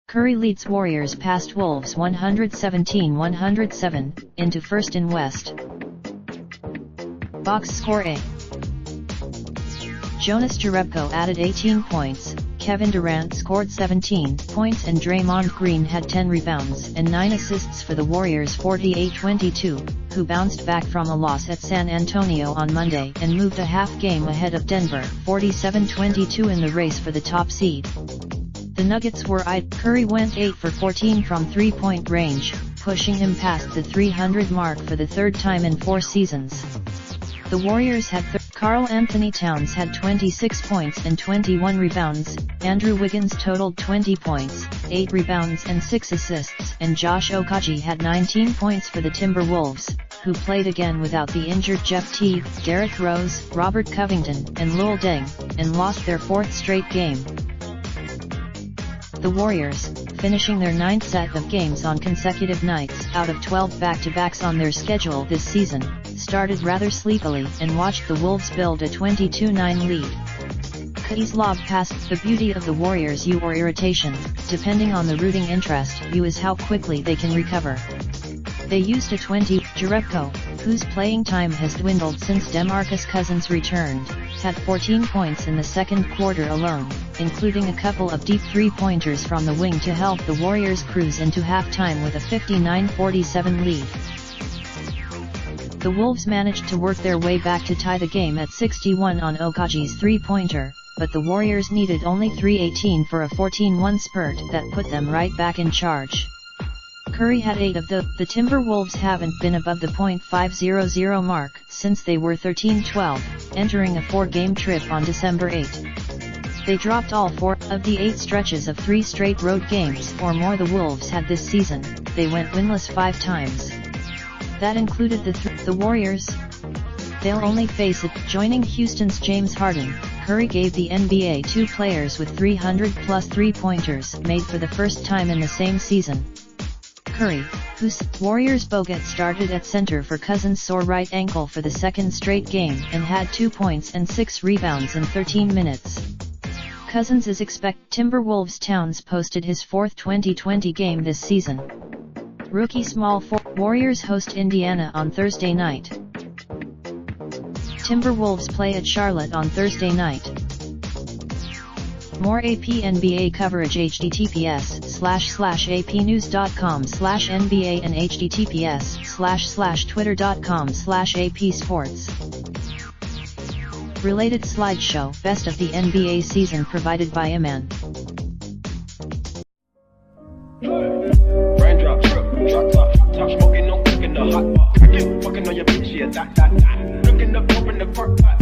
Curry leads Warriors past Wolves 117-107, into first in West. Box score A. Jonas Jerebko added 18 points, Kevin Durant scored 17 points and Draymond Green had 10 rebounds and 9 assists for the Warriors 48-22, who bounced back from a loss at San Antonio on Monday and moved a half game ahead of Denver 47-22 in the race for the top seed. The Nuggets were eyed. Curry went 8 for 14 from three-point range, pushing him past the 300 mark for the third time in 4 seasons. The Warriors had Karl Anthony Towns had 26 points and 21 rebounds, Andrew Wiggins totaled 20 points, 8 rebounds and 6 assists, and Josh Okogie had 19 points for the Timberwolves, who played again without the injured Jeff Teague, Derrick Rose, Robert Covington, and Luol Deng, and lost their 4th straight game. The Warriors, finishing their 9th set of games on consecutive nights out of 12 back-to-backs on their schedule this season, started rather sleepily and watched the Wolves build a 22-9 lead. Kyrie's lob pass. The beauty of the Warriors' or irritation, depending on the rooting interest, is how quickly they can recover. They used a 20. Jerebko, whose playing time has dwindled since DeMarcus Cousins returned, had 14 points in the second quarter alone, including a couple of deep three-pointers from the wing to help the Warriors cruise into halftime with a 59-47 lead. The Wolves managed to work their way back to tie the game at 61 on Okogie's three-pointer, but the Warriors needed only 3:18 for a 14-1 spurt that put them right back in charge. Curry had 8 of the Timberwolves haven't been above the .500 mark since they were 13-12, entering a 4-game trip on December 8. They dropped all 4 of the 8 stretches of 3 straight road games or more the Wolves had this season. They went winless 5 times. That included the Warriors. They'll only face it. Joining Houston's James Harden, Curry gave the NBA 2 players with 300-plus three-pointers made for the first time in the same season. Curry, whose Warriors Bogut started at center for Cousins' sore right ankle for the 2nd straight game and had 2 points and 6 rebounds in 13 minutes. Cousins is Timberwolves. Towns posted his 4th 2020 game this season. Rookie small forward. Warriors host Indiana on Thursday night. Timberwolves play at Charlotte on Thursday night. More AP NBA coverage https://apnews.com/NBA and https://twitter.com/AP-sports. Related slideshow. Best of the NBA season provided by Iman. Raindrop, drop top, smoking, no cooking the hot pot. Fucking on your bitch, yeah, that. Looking up, open the park pot.